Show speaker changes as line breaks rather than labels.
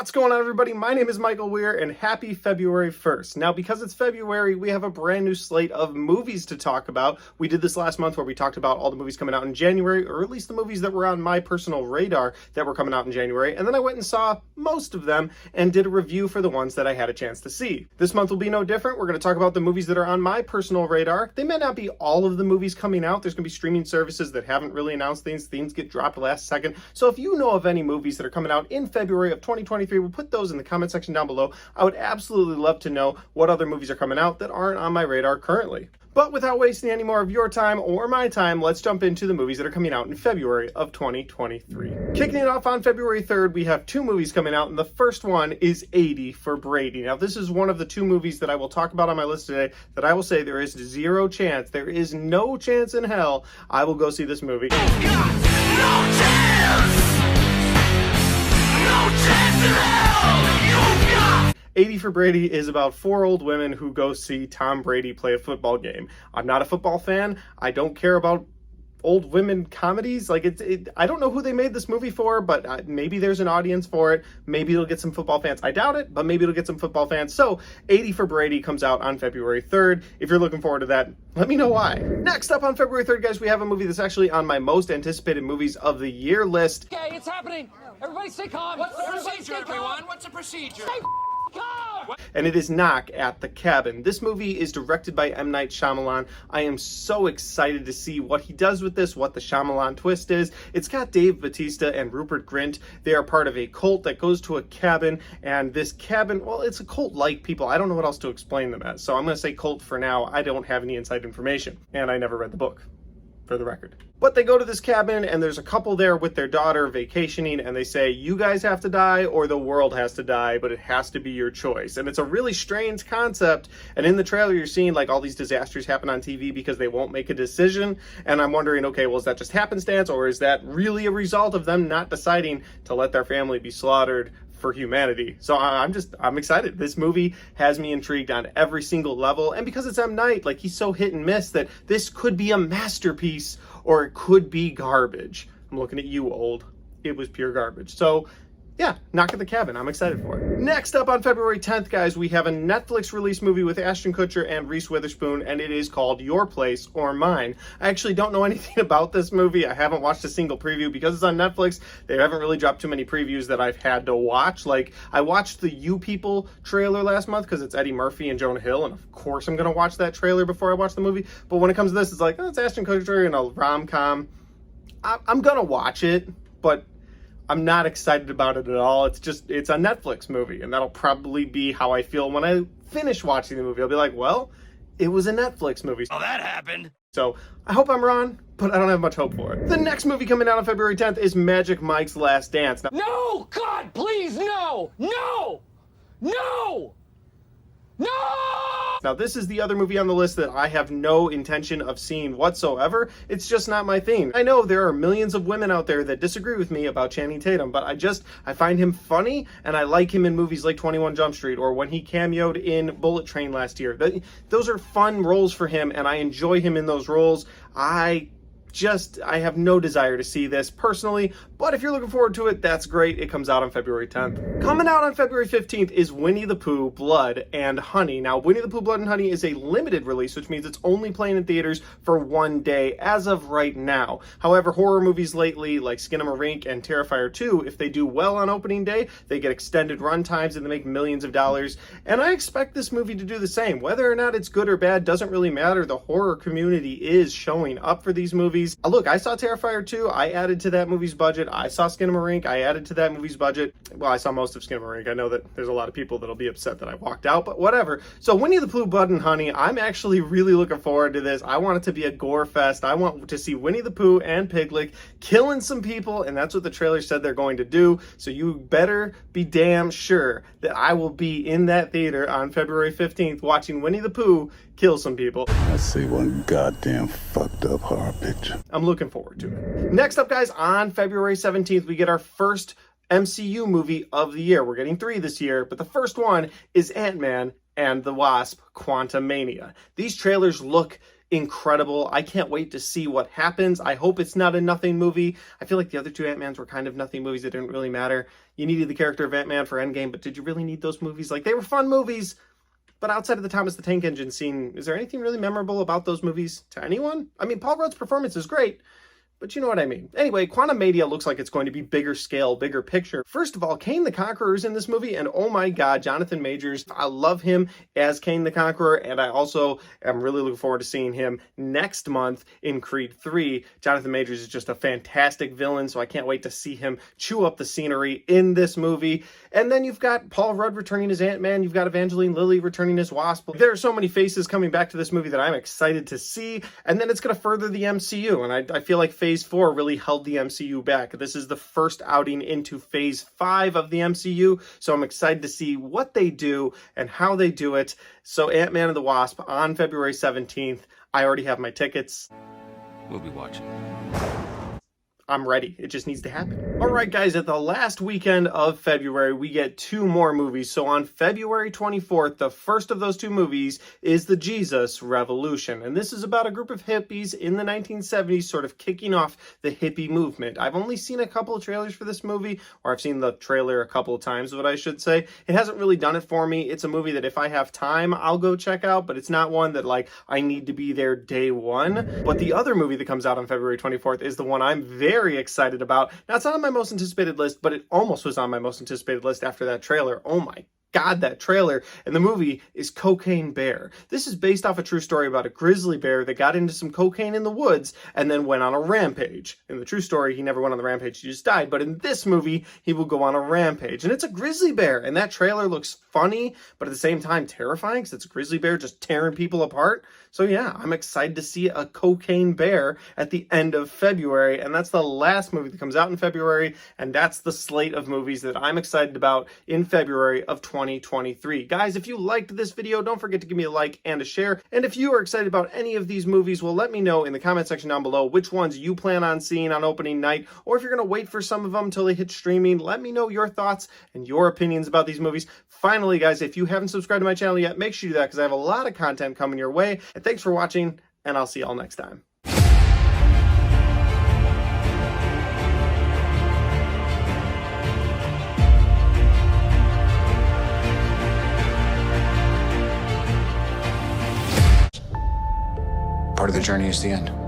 What's going on, everybody? My name is Michael Weer, and happy February 1st. Now, because it's February, we have a brand new slate of movies to talk about. We did this last month where we talked about all the movies coming out in January, or at least the movies that were on my personal radar that were coming out in January, and then I went and saw most of them and did a review for the ones that I had a chance to see. This month will be no different. We're going to talk about the movies that are on my personal radar. They may not be all of the movies coming out. There's going to be streaming services that haven't really announced things. Things get dropped last second. So if you know of any movies that are coming out in February of 2023, we'll put those in the comment section down below. I would absolutely love to know what other movies are coming out that aren't on my radar currently. But without wasting any more of your time or my time, let's jump into the movies that are coming out in February of 2023. Kicking it off on February 3rd, we have two movies coming out, and the first one is 80 for Brady. Now, this is one of the two movies that I will talk about on my list today that I will say there is zero chance, there is no chance in hell I will go see this movie.
No chance! No chance in hell! You've got
80 for Brady is about four old women who go see Tom Brady play a football game. I'm not a football fan. I don't care about old women comedies. Like I don't know who they made this movie for, but maybe there's an audience for it. Maybe it'll get some football fans. I doubt it, but maybe it'll get some football fans. So 80 for Brady comes out on February 3rd. If you're looking forward to that, let me know why. Next up on February 3rd, guys, we have a movie that's actually on my most anticipated movies of the year list.
Okay, it's happening. Everybody stay calm.
What's the procedure, everyone? What's the procedure?
Stay calm.
And it is Knock at the Cabin. This movie is directed by M. Night Shyamalan. I am so excited to see what he does with this, what the Shyamalan twist is. It's got Dave Bautista and Rupert Grint. They are part of a cult that goes to a cabin, and this cabin, well, it's a cult-like people. I don't know what else to explain them as, so I'm going to say cult for now. I don't have any inside information, and I never read the book, for the record. But they go to this cabin, and there's a couple there with their daughter vacationing, and they say, you guys have to die or the world has to die, but it has to be your choice. And it's a really strange concept, and in the trailer you're seeing like all these disasters happen on TV because they won't make a decision, and I'm wondering, okay, well, is that just happenstance, or is that really a result of them not deciding to let their family be slaughtered for humanity? So I'm excited. This movie has me intrigued on every single level, and because it's M. Night, like, he's so hit and miss that this could be a masterpiece or it could be garbage. I'm looking at you, old. It was pure garbage. So yeah, Knock at the Cabin. I'm excited for it. Next up on February 10th, guys, we have a Netflix release movie with Ashton Kutcher and Reese Witherspoon, and it is called Your Place or Mine. I actually don't know anything about this movie. I haven't watched a single preview. Because it's on Netflix, they haven't really dropped too many previews that I've had to watch. Like, I watched the You People trailer last month because it's Eddie Murphy and Jonah Hill, and of course I'm going to watch that trailer before I watch the movie. But when it comes to this, it's like, oh, it's Ashton Kutcher in a rom-com. I'm going to watch it, but I'm not excited about it at all. It's a Netflix movie, and that'll probably be how I feel when I finish watching the movie. I'll be like, well, it was a Netflix movie.
Oh, that happened.
So I hope I'm wrong, but I don't have much hope for it. The next movie coming out on February 10th is Magic Mike's Last Dance. Now,
No! God, please, no! No! No! No!
Now, this is the other movie on the list that I have no intention of seeing whatsoever. It's just not my thing. I know there are millions of women out there that disagree with me about Channing Tatum, but I find him funny, and I like him in movies like 21 Jump Street or when he cameoed in Bullet Train last year. Those are fun roles for him, and I enjoy him in those roles. I have no desire to see this personally, but if you're looking forward to it, that's great. It comes out on February 10th. Coming out on February 15th is Winnie the Pooh, Blood and Honey. Now, Winnie the Pooh, Blood and Honey is a limited release, which means it's only playing in theaters for one day as of right now. However, horror movies lately, like Skinamarink and Terrifier 2, if they do well on opening day, they get extended run times and they make millions of dollars. And I expect this movie to do the same. Whether or not it's good or bad doesn't really matter. The horror community is showing up for these movies. Look, I saw Terrifier 2. I added to that movie's budget. I saw Skinamarink. I added to that movie's budget. Well, I saw most of Skinamarink. I know that there's a lot of people that'll be upset that I walked out, but whatever. So Winnie the Pooh, Blood and Honey, I'm actually really looking forward to this. I want it to be a gore fest. I want to see Winnie the Pooh and Piglet killing some people, and that's what the trailer said they're going to do. So you better be damn sure that I will be in that theater on February 15th watching Winnie the Pooh kill some people.
I see one goddamn fucked up horror picture.
I'm looking forward to it. Next up, guys, on February 17th, we get our first MCU movie of the year. We're getting 3 this year, but the first one is Ant-Man and the Wasp: Quantumania. These trailers look incredible. I can't wait to see what happens. I hope it's not a nothing movie. I feel like the other two Ant-Mans were kind of nothing movies that didn't really matter. you needed the character of Ant-Man for Endgame, but did you really need those movies? Like, they were fun movies, but outside of the Thomas the Tank Engine scene, is there anything really memorable about those movies to anyone? I mean, Paul Rudd's performance is great, but you know what I mean. Anyway, Quantumania looks like it's going to be bigger scale, bigger picture. First of all, Kane the Conqueror is in this movie, and oh my god, Jonathan Majors, I love him as Kane the Conqueror, and I also am really looking forward to seeing him next month in Creed 3. Jonathan Majors is just a fantastic villain, so I can't wait to see him chew up the scenery in this movie. And then you've got Paul Rudd returning as Ant-Man, you've got Evangeline Lilly returning as Wasp. There are so many faces coming back to this movie that I'm excited to see, and then it's going to further the MCU, and I feel like Phase 4 really held the MCU back. This is the first outing into Phase 5 of the MCU, so I'm excited to see what they do and how they do it. So Ant-Man and the Wasp on February 17th. I already have my tickets.
We'll be watching.
I'm ready. It just needs to happen. All right, guys, at the last weekend of February, we get 2 more movies. So on February 24th, the first of those 2 movies is The Jesus Revolution. And this is about a group of hippies in the 1970s sort of kicking off the hippie movement. I've only seen a couple of trailers for this movie, or I've seen the trailer a couple of times, what I should say. It hasn't really done it for me. It's a movie that if I have time, I'll go check out, but it's not one that, like, I need to be there day one. But the other movie that comes out on February 24th is the one I'm very excited about. Now, it's not on my most anticipated list, but it almost was on my most anticipated list after that trailer. Oh my god, that trailer. And the movie is Cocaine Bear. This is based off a true story about a grizzly bear that got into some cocaine in the woods and then went on a rampage. In the true story, he never went on the rampage, he just died. But in this movie, he will go on a rampage. And it's a grizzly bear. And that trailer looks funny, but at the same time terrifying because it's a grizzly bear just tearing people apart. So yeah, I'm excited to see a cocaine bear at the end of February. And that's the last movie that comes out in February. And that's the slate of movies that I'm excited about in February of 2023. Guys, if you liked this video, don't forget to give me a like and a share. And if you are excited about any of these movies, well, let me know in the comment section down below which ones you plan on seeing on opening night, or if you're going to wait for some of them until they hit streaming. Let me know your thoughts and your opinions about these movies. Finally, guys, if you haven't subscribed to my channel yet, make sure you do that because I have a lot of content coming your way. And thanks for watching, and I'll see y'all next time.
Part of the journey is the end.